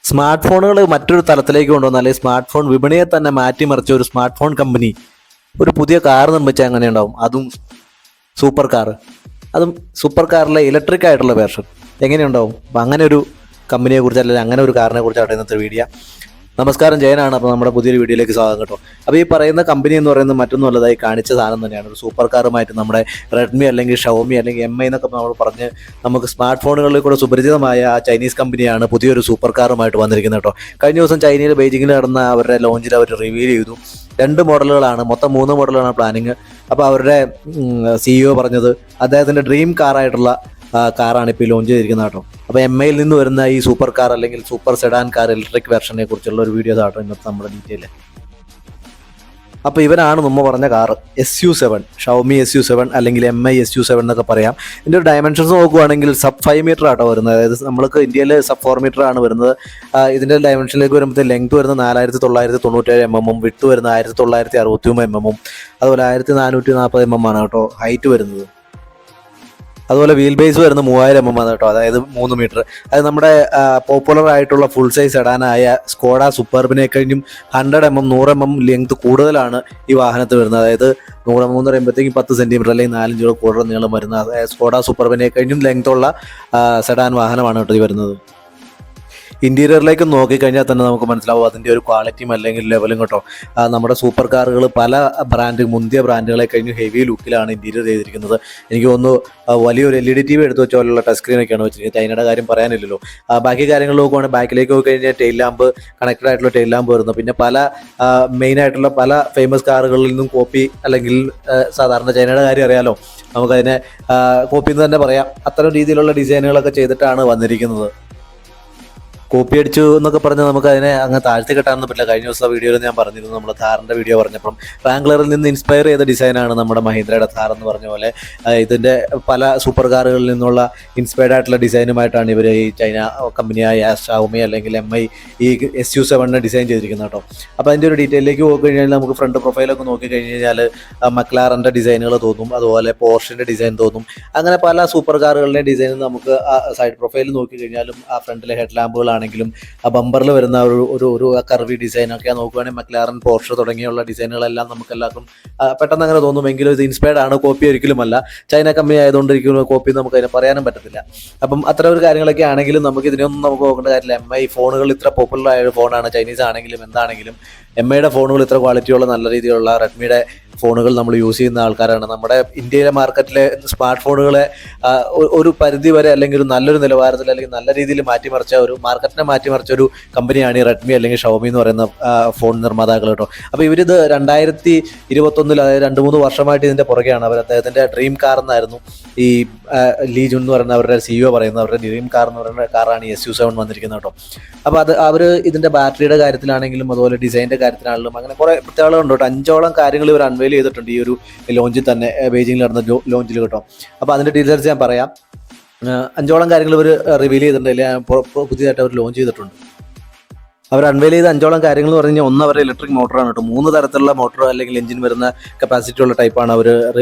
Smart ഫോണുകൾ മറ്റൊരു തലത്തിലേക്ക് കൊണ്ടുവന്ന അല്ലെങ്കിൽ സ്മാർട്ട് ഫോൺ വിപണിയെ തന്നെ മാറ്റിമറിച്ച ഒരു സ്മാർട്ട് ഫോൺ കമ്പനി ഒരു പുതിയ കാർ നിർമ്മിച്ചാൽ എങ്ങനെ ഉണ്ടാവും? അതും സൂപ്പർ കാർ, അതും സൂപ്പർ കാറിലെ ഇലക്ട്രിക് ആയിട്ടുള്ള വേർഷൻ എങ്ങനെയുണ്ടാവും? അപ്പം അങ്ങനെ ഒരു കമ്പനിയെ കുറിച്ച് അല്ലെങ്കിൽ അങ്ങനെ ഒരു കാറിനെ കുറിച്ചാണ് ഇന്നത്തെ വീഡിയോ. നമസ്കാരം, ജയനാണ്. അപ്പോൾ നമ്മുടെ പുതിയൊരു വീഡിയോയിലേക്ക് സ്വാഗതം കേട്ടോ. അപ്പോൾ ഈ പറയുന്ന കമ്പനി എന്ന് പറയുന്നത് മറ്റൊന്നും അല്ലതായി കാണിച്ച സാധനം തന്നെയാണ്. ഒരു സൂപ്പർ കാറുമായിട്ട് നമ്മുടെ റെഡ്മി അല്ലെങ്കിൽ ഷവോമി അല്ലെങ്കിൽ MI എന്നൊക്കെ നമ്മൾ പറഞ്ഞ് നമുക്ക് സ്മാർട്ട് ഫോണുകളിൽ കൂടെ സുപരിചിതമായ ആ ചൈനീസ് കമ്പനിയാണ് പുതിയൊരു സൂപ്പർ കാറുമായിട്ട് വന്നിരിക്കുന്നത് കേട്ടോ. കഴിഞ്ഞ ദിവസം ചൈനയിൽ ബെയ്ജിങ്ങിൽ നടന്ന അവരുടെ ലോഞ്ചിൽ അവർ റിവീൽ ചെയ്തു. 2 മോഡലുകളാണ്, മൊത്തം 3 മോഡലുകളാണ് പ്ലാനിങ്. അപ്പോൾ അവരുടെ CEO പറഞ്ഞത് അദ്ദേഹത്തിൻ്റെ ഡ്രീം കാറായിട്ടുള്ള കാറാണ് ഇപ്പോൾ ലോഞ്ച് ചെയ്തിരിക്കുന്നത് കേട്ടോ. അപ്പോൾ MIയിൽ നിന്ന് വരുന്ന ഈ സൂപ്പർ കാർ അല്ലെങ്കിൽ സൂപ്പർ സെഡാൻ കാർ ഇലക്ട്രിക് വെർഷനെ കുറിച്ചുള്ള ഒരു വീഡിയോ ആട്ടോ ഇന്നത്തെ നമ്മുടെ ഡീറ്റെയിൽ. അപ്പോൾ ഇവരാണ് മുമ്പ് പറഞ്ഞ കാർ SU7, ഷവോമി SU7 അല്ലെങ്കിൽ MI SU7 എന്നൊക്കെ പറയാം. ഇതിൻ്റെ ഒരു ഡയമെൻഷൻസ് നോക്കുകയാണെങ്കിൽ സബ് 5 മീറ്റർ ആട്ടോ വരുന്നത്. അതായത് നമ്മൾക്ക് ഇന്ത്യയിൽ സബ് 4 മീറ്റർ ആണ് വരുന്നത്. ഇതിൻ്റെ ഡയമെൻഷനിലേക്ക് വരുമ്പോൾ ലെങ്ത് വരുന്നത് 4997 mm, വിട്ട് വരുന്നത് 1963 mm, അതുപോലെ 1440 mm ആണ് കേട്ടോ ഹൈറ്റ് വരുന്നത്. അതുപോലെ വീൽ ബേസ് വരുന്നത് 3000 mm ആണ് കേട്ടോ, അതായത് 3 മീറ്റർ. അത് നമ്മുടെ പോപ്പുലർ ആയിട്ടുള്ള ഫുൾ സൈസ് സെഡാനായ സ്കോഡ സൂപ്പർബിനെ കഴിഞ്ഞും 100 mm 100 mm ലെങ്ത് കൂടുതലാണ് ഈ വാഹനത്തിൽ വരുന്നത്. അതായത് 100 mm എന്ന് പറയുമ്പോഴത്തേക്കും 10 സെൻറ്റിമീറ്റർ അല്ലെങ്കിൽ 4 ഇഞ്ച് കൂടുതൽ നീളം വരുന്ന സ്കോഡ സൂപ്പർബിനെ കഴിഞ്ഞും ലെങ്ത്തുള്ള സെഡാൻ വാഹനമാണ് കേട്ടോ ഈ വരുന്നത്. ഇൻറ്റീരിയറിലേക്ക് നോക്കിക്കഴിഞ്ഞാൽ തന്നെ നമുക്ക് മനസ്സിലാവും അതിൻ്റെ ഒരു ക്വാളിറ്റിയും അല്ലെങ്കിൽ ലെവലും കേട്ടോ. നമ്മുടെ സൂപ്പർ കാറുകൾ പല മുന്തിയ ബ്രാൻഡുകളെ കഴിഞ്ഞ് ഹെവി ലുക്കിലാണ് ഇൻറ്റീരിയർ ചെയ്തിരിക്കുന്നത്. എനിക്ക് തോന്നുന്നു വലിയൊരു LED TV എടുത്ത് വെച്ച പോലുള്ള ടച്ച് സ്ക്രീനൊക്കെയാണ് വെച്ചിരിക്കുന്നത്. ചൈനയുടെ കാര്യം പറയാനില്ലല്ലോ. ബാക്കി കാര്യങ്ങൾ നോക്കുവാണെങ്കിൽ ബാക്കിലേക്ക് പോയി കഴിഞ്ഞാൽ ടെയിൽ ലാമ്പ്, കണക്റ്റഡ് ആയിട്ടുള്ള ടെയിൽ ലാമ്പ് വരുന്നു. പിന്നെ പല മെയിനായിട്ടുള്ള പല ഫേമസ് കാറുകളിൽ നിന്നും കോപ്പി, അല്ലെങ്കിൽ സാധാരണ ചൈനയുടെ കാര്യം അറിയാലോ, നമുക്കതിനെ കോപ്പി എന്ന് തന്നെ പറയാം. അത്തരം രീതിയിലുള്ള ഡിസൈനുകളൊക്കെ ചെയ്തിട്ടാണ് വന്നിരിക്കുന്നത്. കോപ്പി അടിച്ചു എന്നൊക്കെ പറഞ്ഞാൽ നമുക്ക് അതിനെ അങ്ങ് താഴ്ത്തി കെട്ടാനൊന്നും പറ്റില്ല. കഴിഞ്ഞ ദിവസം വീഡിയോയിൽ ഞാൻ പറഞ്ഞിരുന്നു, നമ്മൾ ഥാറിൻ്റെ വീഡിയോ പറഞ്ഞപ്പം റാംഗ്ലറിൽ നിന്ന് ഇൻസ്പയർ ചെയ്ത ഡിസൈനാണ് നമ്മുടെ മഹീന്ദ്രയുടെ ഥാർ എന്ന് പറഞ്ഞ പോലെ. ഇതിൻ്റെ പല സൂപ്പർ കാറുകളിൽ നിന്നുള്ള ഇൻസ്പയർഡ് ആയിട്ടുള്ള ഡിസൈനുമായിട്ടാണ് ഇവർ ഈ ചൈന കമ്പനിയായ ഷവോമി അല്ലെങ്കിൽ MI ഈ SU7 ഡിസൈൻ ചെയ്തിരിക്കുന്നത് കേട്ടോ. അപ്പോൾ അതിൻ്റെ ഒരു ഡീറ്റെയിലേക്ക് പോയി കഴിഞ്ഞാൽ നമുക്ക് ഫ്രണ്ട് പ്രൊഫൈലൊക്കെ നോക്കി കഴിഞ്ഞ് കഴിഞ്ഞാൽ മക്ലാറിൻ്റെ ഡിസൈനുകൾ തോന്നും, അതുപോലെ പോർഷിൻ്റെ ഡിസൈൻ തോന്നും. അങ്ങനെ പല സൂപ്പർ കാറുകളുടെ ഡിസൈൻ നമുക്ക് സൈഡ് പ്രൊഫൈൽ നോക്കി കഴിഞ്ഞാലും ആ ഫ്രണ്ടിലെ ഹെഡ് ലാമ്പുകളാണെങ്കിലും ആ ബമ്പറിൽ വരുന്ന ഒരു കർവി ഡിസൈനൊക്കെ നോക്കുകയാണെങ്കിൽ മക്ലാറൻ, പോർഷ് തുടങ്ങിയുള്ള ഡിസൈനുകളെല്ലാം നമുക്ക് എല്ലാവർക്കും പെട്ടെന്ന് അങ്ങനെ തോന്നുമെങ്കിലും ഇത് ഇൻസ്പയർഡ് ആണ്, കോപ്പി ഒരിക്കലുമല്ല. ചൈന കമ്പനി ആയതുകൊണ്ടിരിക്കുന്ന കോപ്പി നമുക്ക് അതിനെ പറയാനും പറ്റത്തില്ല. അപ്പം അത്ര ഒരു കാര്യങ്ങളൊക്കെ ആണെങ്കിലും നമുക്ക് ഇതിനൊന്നും നമുക്ക് നോക്കേണ്ട കാര്യമില്ല. MI ഫോണുകൾ ഇത്ര പോപ്പുലർ ആയ ഫോണാണ്. ചൈനീസ് ആണെങ്കിലും എന്താണെങ്കിലും MIയുടെ ഫോണുകൾ ഇത്ര ക്വാളിറ്റിയുള്ള നല്ല രീതിയിലുള്ള റെഡ്മിയുടെ ഫോണുകൾ നമ്മൾ യൂസ് ചെയ്യുന്ന ആൾക്കാരാണ്. നമ്മുടെ ഇന്ത്യയിലെ മാർക്കറ്റിലെ സ്മാർട്ട് ഫോണുകളെ ഒരു പരിധി വരെ അല്ലെങ്കിൽ ഒരു നല്ലൊരു നിലവാരത്തിൽ അല്ലെങ്കിൽ നല്ല രീതിയിൽ മാറ്റിമറിച്ച ഒരു മാർക്കറ്റിനെ മാറ്റിമറിച്ച ഒരു കമ്പനിയാണ് ഈ റെഡ്മി അല്ലെങ്കിൽ ഷവോമി എന്ന് പറയുന്ന ഫോൺ നിർമ്മാതാക്കൾ കേട്ടോ. അപ്പോൾ ഇവരിത് 2021, അതായത് 2-3 വർഷമായിട്ട് ഇതിൻ്റെ പുറകെയാണ്. അദ്ദേഹത്തിൻ്റെ ഡ്രീം കാർ എന്നായിരുന്നു ഈ ലീ ജുൻ എന്ന് പറയുന്ന അവരുടെ CEO പറയുന്നത്. അവരുടെ ഡ്രീം കാർ എന്ന് പറയുന്ന കാറാണ് ഈ SU7 വന്നിരിക്കുന്നത് കേട്ടോ. അപ്പോൾ അവർ ഇതിൻ്റെ ബാറ്ററിയുടെ കാര്യത്തിലാണെങ്കിലും അതുപോലെ ഡിസൈൻ്റെ കാര്യത്തിലാണെങ്കിലും അങ്ങനെ കുറേ പ്രത്യേകതകളുണ്ട് കേട്ടോ. 5ഓളം കാര്യങ്ങൾ ഇവർ അൺവെയിൽ ചെയ്തിട്ടുണ്ട് ഈ ഒരു ലോഞ്ചിൽ തന്നെ, ബെയ്ജിങ്ങിൽ നടന്ന ലോഞ്ചിൽ കേട്ടോ. അപ്പോൾ അതിൻ്റെ ഡീറ്റെയിൽസ് ഞാൻ പറയാം. 5ഓളം കാര്യങ്ങൾ ഇവർ റിവീൽ ചെയ്തിട്ടുണ്ട്, അല്ലെങ്കിൽ പുതിയതായിട്ട് അവർ ലോഞ്ച് ചെയ്തിട്ടുണ്ട്. അവർ അൺവെയിൽ ചെയ്ത 5ഓളം കാര്യങ്ങൾ എന്ന് പറഞ്ഞു കഴിഞ്ഞാൽ ഒന്ന് അവരുടെ ഇലക്ട്രിക് മോട്ടറാണ് കേട്ടോ. 3 തരത്തിലുള്ള മോട്ടർ അല്ലെങ്കിൽ എഞ്ചിൻ വരുന്ന കപ്പാസിറ്റി ഉള്ള ടൈപ്പാണ് അവർ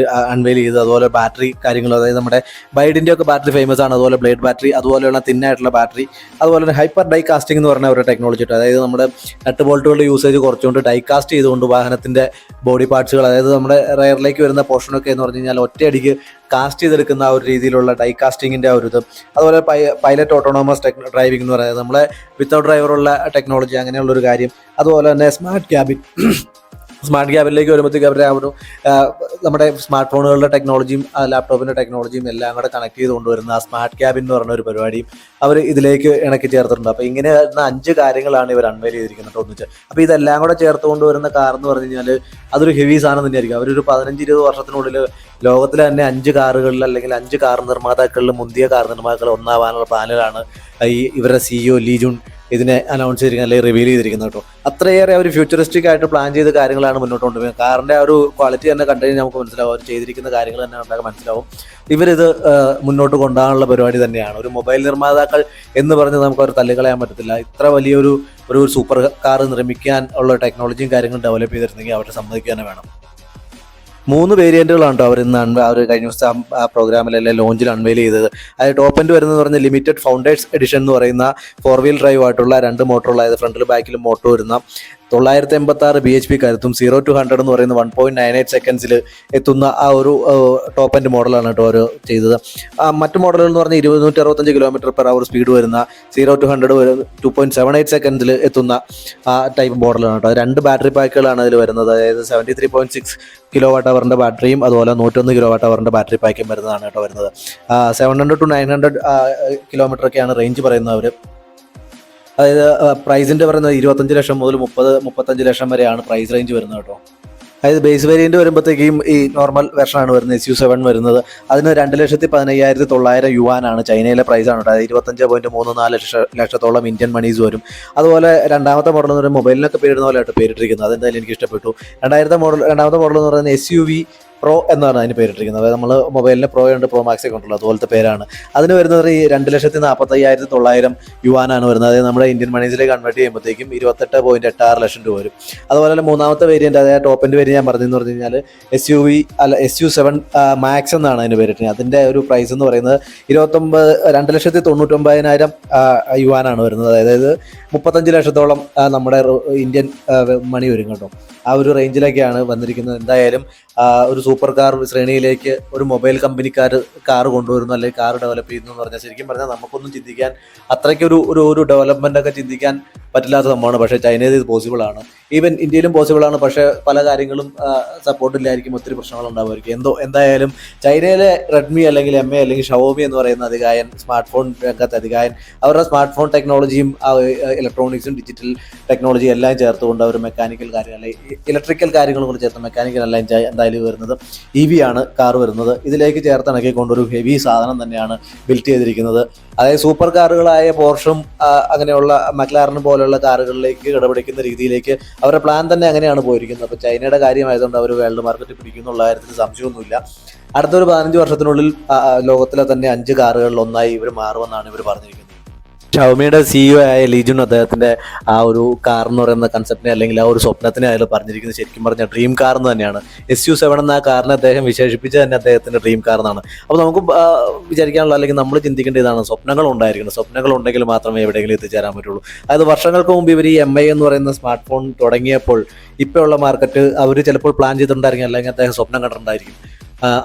അൺവെയിൽ ചെയ്തത്. അതുപോലെ ബാറ്ററി കാര്യങ്ങൾ, അതായത് നമ്മുടെ ബൈഡിൻ്റെ ഒക്കെ ബാറ്ററി ഫേമസ് ആണ്. അതുപോലെ ബ്ലേഡ് ബാറ്ററി, അതുപോലെയുള്ള തിന്നായിട്ടുള്ള ബാറ്ററി, അതുപോലെ തന്നെ ഹൈപ്പർ ഡൈ കാസ്റ്റിംഗ് എന്ന് പറഞ്ഞ അവരുടെ ടെക്നോളജി കേട്ടോ. അതായത് നമ്മുടെ നട്ട് ബോൾട്ടുകളുടെ യൂസേജ് കുറച്ചുകൊണ്ട് ഡൈ കാസ്റ്റ് ചെയ്തുകൊണ്ട് വാഹനത്തിൻ്റെ ബോഡി പാർട്സുകൾ, അതായത് നമ്മുടെ റയറിലേക്ക് വരുന്ന പോർഷനൊക്കെ എന്ന് പറഞ്ഞു കഴിഞ്ഞാൽ ഒറ്റയടിക്ക് കാസ്റ്റ് ചെയ്തെടുക്കുന്ന ആ ഒരു രീതിയിലുള്ള ഡൈ കാസ്റ്റിങ്ങിൻ്റെ ആ ഒരു ഇത്. അതുപോലെ പൈലറ്റ് ഓട്ടോണോമസ് ഡ്രൈവിംഗ് എന്ന് പറയുന്നത് നമ്മളെ വിത്തൗട്ട് ഡ്രൈവറുള്ള ടെക്നോളജി, അങ്ങനെയുള്ളൊരു കാര്യം. അതുപോലെ തന്നെ സ്മാർട്ട് ക്യാബിനിലേക്ക് വരുമ്പോഴത്തേക്ക് അവരുടെ നമ്മുടെ സ്മാർട്ട് ഫോണുകളുടെ ടെക്നോളജിയും ലാപ്ടോപ്പിൻ്റെ ടെക്നോളജിയും എല്ലാം കൂടെ കണക്ട് ചെയ്ത് കൊണ്ടുവരുന്ന ആ സ്മാർട്ട് ക്യാബിൻ എന്ന് പറഞ്ഞ ഒരു പരിപാടിയും അവർ ഇതിലേക്ക് ഇണക്കി ചേർത്തിട്ടുണ്ട്. അപ്പോൾ ഇങ്ങനെ 5 കാര്യങ്ങളാണ് ഇവർ അൺവെയിൽ ചെയ്തിരിക്കുന്നത് ഒന്നിച്ച്. അപ്പോൾ ഇതെല്ലാം കൂടെ ചേർത്ത് കൊണ്ടുവരുന്ന കാർ എന്ന് പറഞ്ഞു കഴിഞ്ഞാൽ അതൊരു ഹെവി സാധനം തന്നെയായിരിക്കും. അവരൊരു 15-20 വർഷത്തിനുള്ളിൽ ലോകത്തിലെ തന്നെ 5 കാറുകളിൽ അല്ലെങ്കിൽ 5 കാർ നിർമ്മാതാക്കളിൽ മുന്തിയ കാർ നിർമ്മാതാക്കൾ ഒന്നാവാനുള്ള പ്ലാനിലാണ് ഇവരുടെ CEO ലീ ജുൻ ഇതിനെ അനൗൺസ് ചെയ്തിരിക്കുന്നത് അല്ലെങ്കിൽ റിവീൽ ചെയ്തിരിക്കുന്നത് കേട്ടോ. അത്രയേറെ അവർ ഫ്യൂച്ചറിസ്റ്റിക് ആയിട്ട് പ്ലാൻ ചെയ്ത കാര്യങ്ങളാണ് മുന്നോട്ട് കൊണ്ടുപോകുന്നത്. കാറിൻ്റെ ആ ഒരു ക്വാളിറ്റി തന്നെ കണ്ടു കഴിഞ്ഞാൽ നമുക്ക് മനസ്സിലാവും, അവർ ചെയ്തിരിക്കുന്ന കാര്യങ്ങൾ തന്നെ കണ്ടാൽ മനസ്സിലാവും ഇവരിത് മുന്നോട്ട് കൊണ്ടുപോകാനുള്ള പരിപാടി തന്നെയാണ്. ഒരു മൊബൈൽ നിർമ്മാതാക്കൾ എന്ന് പറഞ്ഞ് നമുക്ക് അവർ തള്ളിക്കളയാൻ പറ്റത്തില്ല. ഇത്ര വലിയൊരു സൂപ്പർ കാർ നിർമ്മിക്കാൻ ഉള്ള ടെക്നോളജിയും കാര്യങ്ങളും ഡെവലപ്പ് ചെയ്തിരുന്നെങ്കിൽ അവരെ സമ്മതിക്കുക തന്നെ വേണം. 3 വേരിയന്റുകളാണ് കേട്ടോ അവർ ഇന്ന് അവർ കഴിഞ്ഞ ദിവസം ആ പ്രോഗ്രാമിലല്ലേ ലോഞ്ചിൽ അൺവെയിൽ ചെയ്തത്. അത് ടോപ്പ് എൻഡ് വരുന്നത് പറഞ്ഞാൽ ലിമിറ്റഡ് ഫൗണ്ടേഴ്സ് എഡിഷൻ എന്ന് പറയുന്ന 4 വീൽ ഡ്രൈവ് ആയിട്ടുള്ള 2 മോട്ടറുള്ള, അതായത് ഫ്രണ്ടിലും ബാക്കിലും മോട്ടർ വരുന്ന 986 bhp കരുത്തും 0 to 100 എന്ന് പറയുന്ന 1.98 സെക്കൻഡ്സിൽ എത്തുന്ന ആ ഒരു ടോപ്പ് എൻഡ് മോഡലാണ് കേട്ടോ അവർ ചെയ്തത്. മറ്റു മോഡലുകൾ എന്ന് പറഞ്ഞാൽ 265 km/h സ്പീഡ് വരുന്ന 0 to 100 2.78 സെക്കൻഡ്സിൽ എത്തുന്ന ആ ടൈപ്പ് മോഡലാണ് കേട്ടോ. 2 ബാറ്ററി പാക്കുകളാണ് അതിൽ വരുന്നത്. അതായത് 73.6 kWh ബാറ്ററിയും അതുപോലെ 101 kWh ബാറ്ററി പാക്കും വരുന്നതാണ് കേട്ടോ വരുന്നത്. 700 to 900 കിലോമീറ്ററൊക്കെയാണ് റേഞ്ച് പറയുന്നത് അവർ. അതായത് പ്രൈസിൻ്റെ പറയുന്നത് 25 ലക്ഷം മുതൽ 30-35 ലക്ഷം വരെയാണ് പ്രൈസ് റേഞ്ച് വരുന്നത് കേട്ടോ. അതായത് ബേസ് വേരിയൻറ്റ് വരുമ്പോഴത്തേക്കും ഈ നോർമൽ വെർഷനാണ് വരുന്നത്, SU7 വരുന്നത്. അതിന് 2,15,900 യുവാനാണ് ചൈനയിലെ പ്രൈസാണ് കേട്ടോ. അതായത് 25.34 ലക്ഷത്തോളം ഇന്ത്യൻ മണീസ് വരും. അതുപോലെ രണ്ടാമത്തെ മോഡൽ എന്ന് പറയുമ്പോൾ മൊബൈലിനൊക്കെ പേരിടുന്ന പോലെ ആയിട്ട് പേരിട്ടിരിക്കുന്നത്. അതെന്തായാലും എനിക്ക് ഇഷ്ടപ്പെട്ടു. രണ്ടാമത്തെ മോഡൽ എന്ന് പറയുന്നത് SUV പ്രോ എന്നാണ് അതിന് പേരിട്ടിരിക്കുന്നത്. അതായത് നമ്മൾ മൊബൈലിന് പ്രോ ഉണ്ട്, പ്രോ മാക്സ് ഒക്കെ ഉണ്ടല്ലോ, അതുപോലത്തെ പേരാണ്. അതിന് വരുന്നത് ഈ 2,45,900 യുവാനാണ് വരുന്നത്. അതായത് നമ്മുടെ ഇന്ത്യൻ മണീസിലേക്ക് കൺവേർട്ട് ചെയ്യുമ്പോഴത്തേക്കും 28.86 ലക്ഷം രൂപ വരും. അതുപോലെ തന്നെ മൂന്നാമത്തെ വേരിയൻറ്റ്, അതായത് ടോപ്പ് എൻഡ് വേരിയൻറ്റ് ഞാൻ പറഞ്ഞതെന്ന് പറഞ്ഞു കഴിഞ്ഞാൽ SU7 മാക്സ് എന്നാണ് അതിന് പേരിട്ടിരിക്കുന്നത്. അതിൻ്റെ ഒരു പ്രൈസ് എന്ന് പറയുന്നത് 2,99,000 യുവാനാണ് വരുന്നത്. അതായത് 35 ലക്ഷത്തോളം നമ്മുടെ ഇന്ത്യൻ മണി വരും കേട്ടോ. ആ ഒരു റേഞ്ചിലേക്കാണ് വന്നിരിക്കുന്നത്. എന്തായാലും ഒരു സൂപ്പർ കാർ ശ്രേണിയിലേക്ക് ഒരു മൊബൈൽ കമ്പനിക്കാർ കാർ കൊണ്ടുവരുന്നു, അല്ലെങ്കിൽ കാർ ഡെവലപ്പ് ചെയ്യുന്നു എന്ന് പറഞ്ഞാൽ ശരിക്കും പറഞ്ഞാൽ നമുക്കൊന്നും ചിന്തിക്കാൻ അത്രയ്ക്കൊരു ഒരു ഡെവലപ്മെൻ്റ് ഒക്കെ ചിന്തിക്കാൻ പറ്റില്ലാത്ത സംഭവമാണ്. പക്ഷേ ചൈനയിൽ ഇത് പോസിബിളാണ്, ഈവൻ ഇന്ത്യയിലും പോസിബിളാണ്. പക്ഷേ പല കാര്യങ്ങളും സപ്പോർട്ടില്ലായിരിക്കും, ഒത്തിരി പ്രശ്നങ്ങൾ ഉണ്ടാവുമായിരിക്കും. എന്തായാലും ചൈനയിലെ റെഡ്മി അല്ലെങ്കിൽ MI അല്ലെങ്കിൽ ഷവോമി എന്ന് പറയുന്ന അധികായൻ, സ്മാർട്ട് ഫോൺ രംഗത്ത് അധികായൻ, അവരുടെ സ്മാർട്ട് ഫോൺ ടെക്നോളജിയും ഇലക്ട്രോണിക്സും ഡിജിറ്റൽ ടെക്നോളജിയും എല്ലാം ചേർത്തുകൊണ്ട് അവർ മെക്കാനിക്കൽ കാര്യങ്ങൾ, ഇലക്ട്രിക്കൽ കാര്യങ്ങളും കൂടി ചേർത്ത് മെക്കാനിക്കൽ എല്ലാം എന്തായാലും വരുന്നത് EV ആണ് കാർ വരുന്നത്. ഇതിലേക്ക് ചേർത്തിണക്കിക്കൊണ്ടൊരു ഹെവി സാധനം തന്നെയാണ് ബിൽറ്റ് ചെയ്തിരിക്കുന്നത്. അതായത് സൂപ്പർ കാറുകളായ പോർഷും അങ്ങനെയുള്ള മക്ലാറിനും പോലെയുള്ള കാറുകളിലേക്ക് ഇടപെടിക്കുന്ന രീതിയിലേക്ക് അവരുടെ പ്ലാൻ തന്നെ അങ്ങനെയാണ് പോയിരിക്കുന്നത്. അപ്പോൾ ചൈനയുടെ കാര്യമായതുകൊണ്ട് അവർ വേൾഡ് മാർക്കറ്റ് പിടിക്കുന്നുള്ള കാര്യത്തിൽ സംശയമൊന്നുമില്ല. അടുത്തൊരു 15 വർഷത്തിനുള്ളിൽ ലോകത്തിലെ തന്നെ 5 കാറുകളിൽ ഒന്നായി ഇവർ മാറുമെന്നാണ് ഇവർ പറഞ്ഞിരിക്കുന്നത്. ഷവോമിയുടെ CEO ആയ ലീജുൻ അദ്ദേഹത്തിൻ്റെ ആ ഒരു കാർ എന്ന് പറയുന്ന കൺസെപ്റ്റിനെ അല്ലെങ്കിൽ ആ ഒരു സ്വപ്നത്തിനെ അതിൽ പറഞ്ഞിരിക്കുന്നത് ശരിക്കും പറഞ്ഞാൽ ഡ്രീം കാർ എന്ന് തന്നെയാണ്. SU7 എന്ന ആ കാറിനെ അദ്ദേഹം വിശേഷിപ്പിച്ച് തന്നെ അദ്ദേഹത്തിൻ്റെ ഡ്രീം കാർ എന്നാണ്. അപ്പോൾ നമുക്ക് വിചാരിക്കാനുള്ള അല്ലെങ്കിൽ നമ്മൾ ചിന്തിക്കേണ്ട ഇതാണ്, സ്വപ്നങ്ങൾ ഉണ്ടായിരിക്കണം. സ്വപ്നങ്ങൾ ഉണ്ടെങ്കിൽ മാത്രമേ എവിടെയെങ്കിലും എത്തിച്ചേരാൻ പറ്റുള്ളൂ. അതായത് വർഷങ്ങൾക്ക് മുമ്പ് ഇവർ ഈ MI എന്ന് പറയുന്ന സ്മാർട്ട് ഫോൺ തുടങ്ങിയപ്പോൾ ഇപ്പോഴുള്ള മാർക്കറ്റ് അവർ ചിലപ്പോൾ പ്ലാൻ ചെയ്തിട്ടുണ്ടായിരിക്കും, അല്ലെങ്കിൽ അദ്ദേഹം സ്വപ്നം കണ്ടിട്ടുണ്ടായിരിക്കും.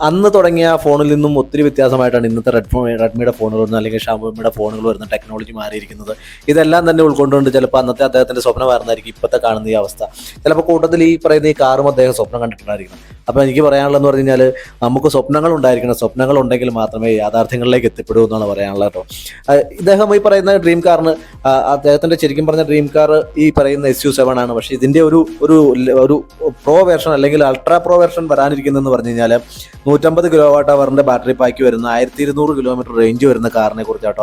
അന്ന് തുടങ്ങിയ ഫോണിൽ നിന്നും ഒത്തിരി വ്യത്യാസമായിട്ടാണ് ഇന്നത്തെ റെഡ്മിയുടെ ഫോണുകൾ വരുന്നത്, അല്ലെങ്കിൽ ഷവോമിയുടെ ഫോണുകൾ വരുന്ന ടെക്നോളജി മാറിയിരിക്കുന്നത്. ഇതെല്ലാം തന്നെ ഉൾക്കൊണ്ടുകൊണ്ട് ചിലപ്പോൾ അന്നത്തെ അദ്ദേഹത്തിൻ്റെ സ്വപ്നമായിരുന്നായിരിക്കും ഇപ്പോഴത്തെ കാണുന്ന ഈ അവസ്ഥ. ചിലപ്പോൾ കൂട്ടത്തിൽ ഈ പറയുന്ന ഈ കാറും അദ്ദേഹം സ്വപ്നം കണ്ടിട്ടുണ്ടായിരിക്കണം. അപ്പോൾ എനിക്ക് പറയാനുള്ളതെന്ന് പറഞ്ഞു കഴിഞ്ഞാൽ നമുക്ക് സ്വപ്നങ്ങൾ ഉണ്ടായിരിക്കണം. സ്വപ്നങ്ങൾ ഉണ്ടെങ്കിൽ മാത്രമേ യാഥാർത്ഥ്യങ്ങളിലേക്ക് എത്തിപ്പെടൂ എന്നാണ് പറയാനുള്ളത് കേട്ടോ. ഇദ്ദേഹം ഈ പറയുന്ന ഡ്രീം കാറിന് അദ്ദേഹത്തിൻ്റെ ശരിക്കും പറഞ്ഞ ഡ്രീം കാർ ഈ പറയുന്ന SU7 ആണ്. പക്ഷേ ഇതിൻ്റെ ഒരു പ്രോ വേർഷൻ അല്ലെങ്കിൽ അൾട്രാ പ്രോ വേർഷൻ വരാനിരിക്കുന്നതെന്ന് പറഞ്ഞു കഴിഞ്ഞാൽ 150 kWh ബാറ്ററി പാക്ക് വരുന്ന 1200 കിലോമീറ്റർ റേഞ്ച് വരുന്ന കാറിനെ കുറിച്ചാട്ടോ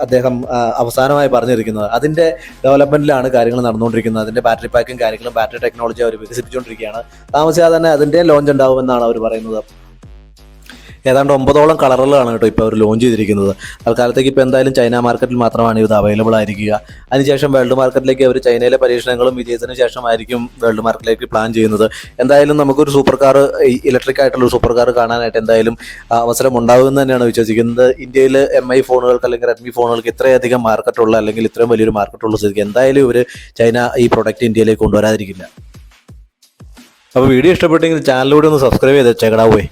അദ്ദേഹം അവസാനമായി പറഞ്ഞിരിക്കുന്നത്. അതിൻ്റെ ഡെവലപ്മെൻറ്റിലാണ് കാര്യങ്ങൾ നടന്നുകൊണ്ടിരിക്കുന്നത്. അതിൻ്റെ ബാറ്ററി പാക്കും കാര്യങ്ങളും ബാറ്ററി ടെക്നോളജി അവർ വികസിപ്പിച്ചുകൊണ്ടിരിക്കുകയാണ്. താമസിയാതെ തന്നെ അതിൻ്റെ ലോഞ്ച് ഉണ്ടാവുമെന്നാണ് അവർ പറയുന്നത്. ഏതാണ്ട് 9ഓളം കളറുകളാണ് കേട്ടോ ഇപ്പോൾ അവർ ലോഞ്ച് ചെയ്തിരിക്കുന്നത്. തൽക്കാലത്തേക്ക് ഇപ്പോൾ എന്തായാലും ചൈന മാർക്കറ്റിൽ മാത്രമാണ് ഇത് അവൈലബിൾ ആയിരിക്കുക. അതിനുശേഷം വേൾഡ് മാർക്കറ്റിലേക്ക് അവർ ചൈനയിലെ പരീക്ഷണങ്ങളും വിജയത്തിന് ശേഷമായിരിക്കും വേൾഡ് മാർക്കറ്റിലേക്ക് പ്ലാൻ ചെയ്യുന്നത്. എന്തായാലും നമുക്കൊരു സൂപ്പർ കാർ, ഇലക്ട്രിക് ആയിട്ടുള്ള സൂപ്പർ കാർ കാണാനായിട്ട് എന്തായാലും അവസരം ഉണ്ടാകുമെന്ന് തന്നെയാണ് വിശ്വസിക്കുന്നത്. ഇന്ത്യയിൽ MI ഫോണുകൾക്ക് അല്ലെങ്കിൽ റെഡ്മി ഫോണുകൾക്ക് ഇത്രയധികം മാർക്കറ്റുള്ള അല്ലെങ്കിൽ ഇത്രയും വലിയൊരു മാർക്കറ്റുള്ള സ്ഥിതിക്ക് എന്തായാലും ഇവർ ചൈന ഈ പ്രൊഡക്റ്റ് ഇന്ത്യയിലേക്ക് കൊണ്ടുവരാതിരിക്കില്ല. അപ്പോൾ വീഡിയോ ഇഷ്ടപ്പെട്ടെങ്കിൽ ചാനലിലൂടെ ഒന്ന് സബ്സ്ക്രൈബ് ചെയ്ത് വെച്ചേക്കടാവേ.